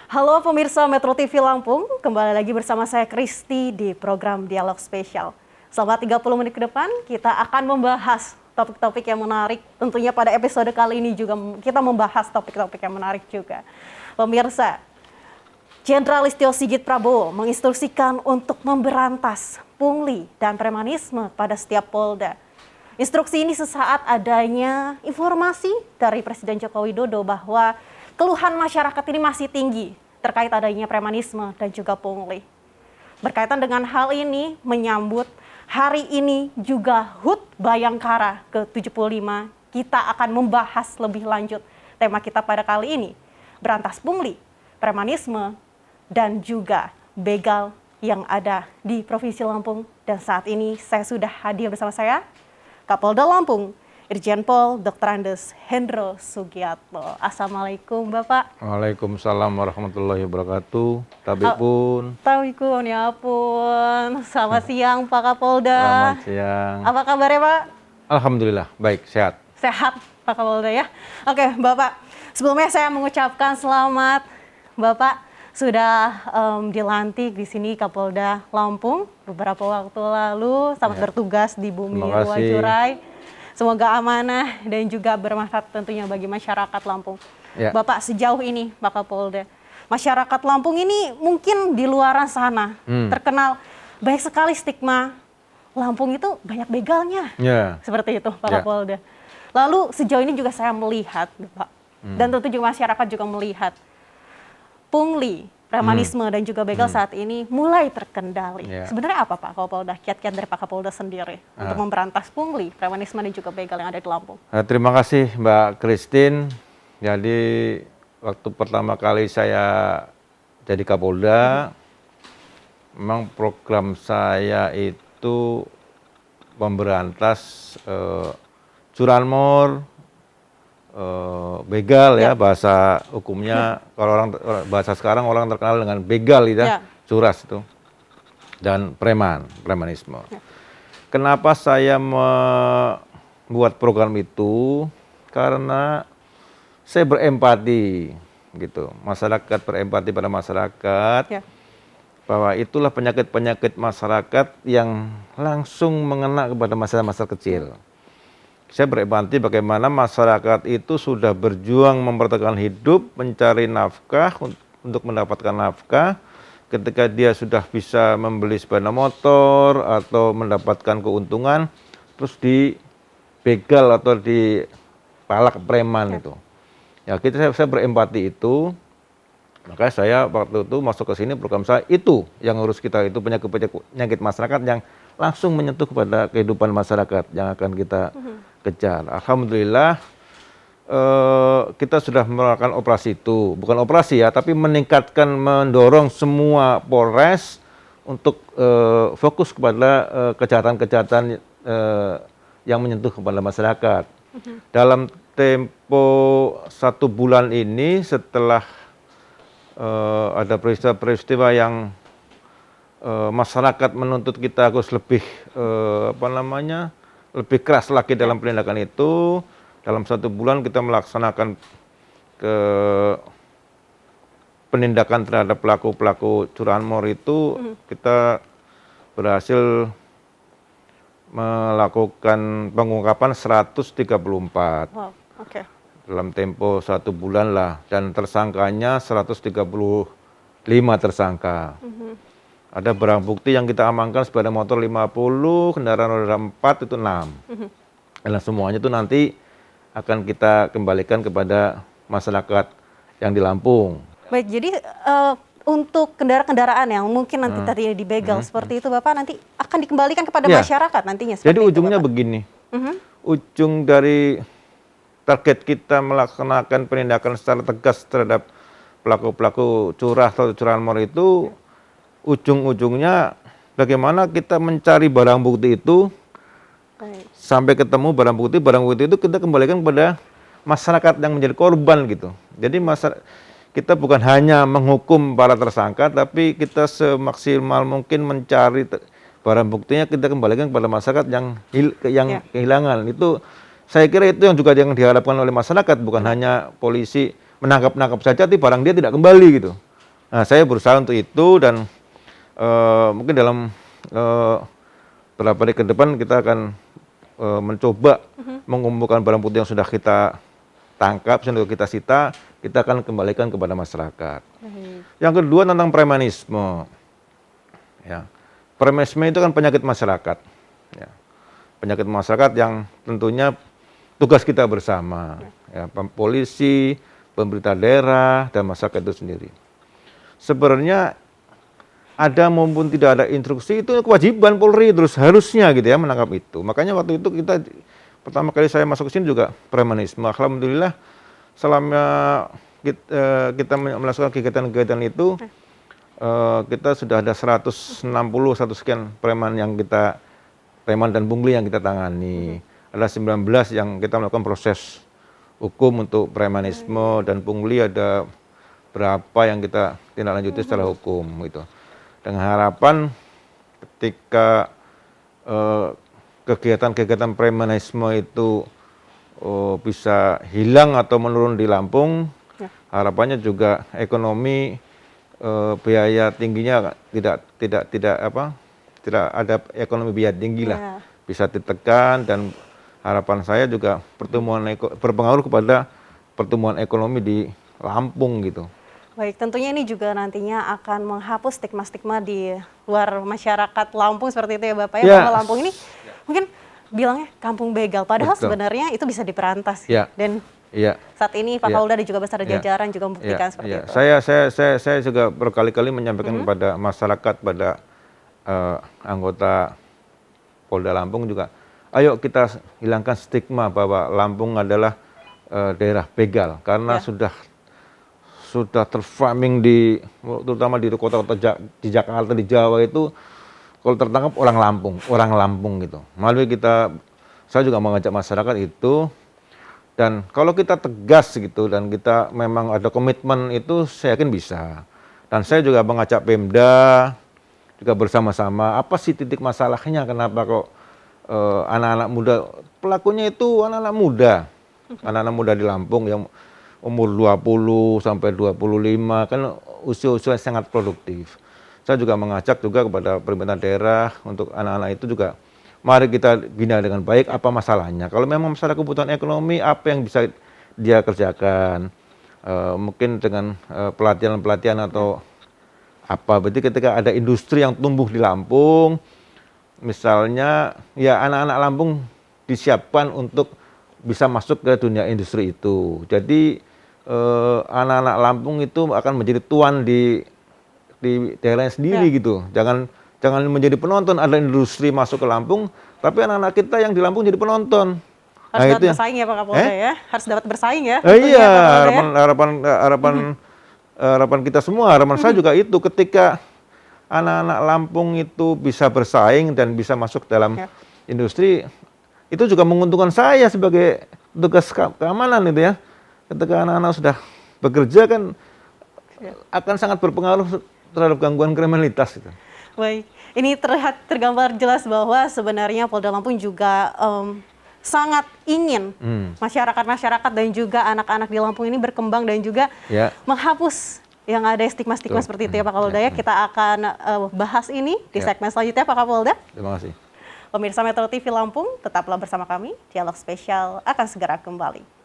Halo pemirsa Metro TV Lampung, kembali lagi bersama saya Kristi di program Dialog Spesial. Selama 30 menit ke depan, kita akan membahas topik-topik yang menarik. Tentunya pada episode kali ini juga kita membahas topik-topik yang menarik juga. Pemirsa, Jenderal Listio Sigit Prabowo menginstruksikan untuk memberantas pungli dan premanisme pada setiap Polda. Instruksi ini sesaat adanya informasi dari Presiden Joko Widodo bahwa keluhan masyarakat ini masih tinggi terkait adanya premanisme dan juga pungli. Berkaitan dengan hal ini, menyambut hari ini juga HUT Bayangkara ke-75, kita akan membahas lebih lanjut tema kita pada kali ini, berantas pungli, premanisme, dan juga begal yang ada di Provinsi Lampung. Dan saat ini saya sudah hadir bersama saya, Kapolda Lampung, Irjen Pol Dr. Andes Hendro Sugiarto. Assalamualaikum Bapak. Waalaikumsalam warahmatullahi wabarakatuh. Tabipun. Tabipun, ya ampun. Selamat siang Pak Kapolda. Selamat siang. Apa kabarnya Pak? Alhamdulillah, baik, sehat. Sehat Pak Kapolda ya. Oke Bapak, sebelumnya saya mengucapkan selamat Bapak sudah dilantik di sini Kapolda Lampung beberapa waktu lalu. Selamat bertugas di bumi Ruwajurai. Semoga amanah dan juga bermanfaat tentunya bagi masyarakat Lampung. Ya. Bapak, sejauh ini Pak Kapolda, masyarakat Lampung ini mungkin di luaran sana terkenal banyak sekali stigma Lampung itu banyak begalnya. Seperti itu Pak Kapolda. Lalu sejauh ini juga saya melihat Pak, dan tentu juga masyarakat juga melihat pungli, premanisme dan juga begal saat ini mulai terkendali. Sebenarnya apa Pak Kapolda, kiat-kiat dari Pak Kapolda sendiri untuk memberantas pungli, premanisme dan juga begal yang ada di Lampung? Terima kasih Mbak Christine. Jadi waktu pertama kali saya jadi Kapolda, memang program saya itu memberantas curanmor, begal ya bahasa hukumnya. Kalau orang bahasa sekarang orang terkenal dengan begal ya, curas itu, dan premanisme. Kenapa saya membuat program itu? Karena saya berempati gitu, masyarakat berempati pada masyarakat bahwa itulah penyakit-penyakit masyarakat yang langsung mengena kepada masyarakat kecil. Saya berempati bagaimana masyarakat itu sudah berjuang mempertahankan hidup, mencari nafkah, untuk mendapatkan nafkah. Ketika dia sudah bisa membeli sepeda motor atau mendapatkan keuntungan, terus dibegal atau dipalak preman itu. Ya, saya berempati itu, makanya saya waktu itu masuk ke sini, program saya itu yang harus kita itu penyakit masyarakat yang langsung menyentuh kepada kehidupan masyarakat yang akan kita kejar. Alhamdulillah kita sudah melakukan operasi itu, bukan operasi ya, tapi meningkatkan, mendorong semua Polres untuk fokus kepada kejahatan-kejahatan yang menyentuh kepada masyarakat. Dalam tempo 1 bulan ini, setelah ada peristiwa-peristiwa yang masyarakat menuntut kita harus lebih lebih keras lagi dalam penindakan itu. Dalam 1 bulan kita melaksanakan penindakan terhadap pelaku-pelaku curanmor itu, kita berhasil melakukan pengungkapan 134. Dalam tempo 1 bulan lah, dan tersangkanya 135 tersangka. Ada barang bukti yang kita amankan, sepeda motor 50, kendaraan roda 4 itu 6. Dan semuanya itu nanti akan kita kembalikan kepada masyarakat yang di Lampung. Baik, jadi untuk kendaraan-kendaraan yang mungkin nanti tadi dibegal seperti itu, Bapak nanti akan dikembalikan kepada masyarakat nantinya? Jadi ujungnya begini, ujung dari target kita melaksanakan penindakan secara tegas terhadap pelaku-pelaku curah atau curanmor itu, ujung-ujungnya bagaimana kita mencari barang bukti itu sampai ketemu barang bukti itu kita kembalikan kepada masyarakat yang menjadi korban gitu. Jadi kita bukan hanya menghukum para tersangka, tapi kita semaksimal mungkin mencari barang buktinya, kita kembalikan kepada masyarakat yang kehilangan. Itu saya kira itu yang juga yang diharapkan oleh masyarakat, bukan hanya polisi menangkap saja, tapi barang dia tidak kembali gitu. Nah, saya berusaha untuk itu dan mungkin dalam beberapa hari ke depan kita akan mencoba mengumpulkan barang bukti yang sudah kita tangkap, sudah kita sita, kita akan kembalikan kepada masyarakat. Yang kedua tentang premanisme. Ya. Premanisme itu kan penyakit masyarakat. Ya. Penyakit masyarakat yang tentunya tugas kita bersama. Ya, polisi, pemerintah daerah, dan masyarakat itu sendiri. Sebenarnya ada maupun tidak ada instruksi itu kewajiban Polri terus harusnya gitu ya menangkap itu. Makanya waktu itu kita pertama kali saya masuk ke sini juga premanisme. Alhamdulillah selama kita melakukan kegiatan-kegiatan itu kita sudah ada 160 sekian preman dan pungli yang kita tangani. Ada 19 yang kita melakukan proses hukum untuk premanisme dan pungli ada berapa yang kita tindak lanjuti secara hukum gitu. Dengan harapan ketika kegiatan-kegiatan premanisme itu bisa hilang atau menurun di Lampung, harapannya juga ekonomi biaya tingginya tidak ada ekonomi biaya tinggi lah, bisa ditekan dan harapan saya juga berpengaruh kepada pertumbuhan ekonomi di Lampung gitu. Baik, tentunya ini juga nantinya akan menghapus stigma-stigma di luar masyarakat Lampung seperti itu ya Bapak ya, bahwa Lampung ini mungkin bilangnya kampung begal, padahal sebenarnya itu bisa diperantas. Dan saat ini Pak Kapolda dan juga beserta jajaran juga membuktikan seperti itu. Saya juga berkali-kali menyampaikan kepada masyarakat, pada anggota Polda Lampung juga, ayo kita hilangkan stigma bahwa Lampung adalah daerah begal karena sudah terframing terutama di kota-kota di Jakarta, di Jawa itu kalau tertangkap orang Lampung gitu. Melalui saya juga mengajak masyarakat itu, dan kalau kita tegas gitu dan kita memang ada komitmen itu, saya yakin bisa. Dan saya juga mengajak Pemda juga bersama-sama, apa sih titik masalahnya, kenapa kok anak-anak muda, pelakunya itu anak-anak muda di Lampung yang umur 20 sampai 25 kan usia-usia sangat produktif. Saya juga mengajak juga kepada pemerintah daerah untuk anak-anak itu juga, mari kita bina dengan baik apa masalahnya. Kalau memang masalah kebutuhan ekonomi, apa yang bisa dia kerjakan, mungkin dengan pelatihan-pelatihan atau apa. Berarti ketika ada industri yang tumbuh di Lampung, misalnya ya anak-anak Lampung disiapkan untuk bisa masuk ke dunia industri itu. Jadi anak-anak Lampung itu akan menjadi tuan di daerahnya sendiri gitu. Jangan menjadi penonton, ada industri masuk ke Lampung, tapi anak-anak kita yang di Lampung jadi penonton. Harus dapat bersaing ya Pak Kapolda ya, harus dapat bersaing ya. Iya, harapan kita semua, harapan saya juga itu, ketika anak-anak Lampung itu bisa bersaing dan bisa masuk dalam industri, itu juga menguntungkan saya sebagai tugas keamanan itu ya. Ketika anak-anak sudah bekerja kan akan sangat berpengaruh terhadap gangguan kriminalitas itu. Baik, ini tergambar jelas bahwa sebenarnya Polda Lampung juga sangat ingin masyarakat dan juga anak-anak di Lampung ini berkembang dan juga menghapus yang ada stigma-stigma seperti itu ya Pak Kapolda ya. Kita akan bahas ini di segmen selanjutnya Pak Kapolda. Terima kasih. Pemirsa Metro TV Lampung, tetaplah bersama kami. Dialog spesial akan segera kembali.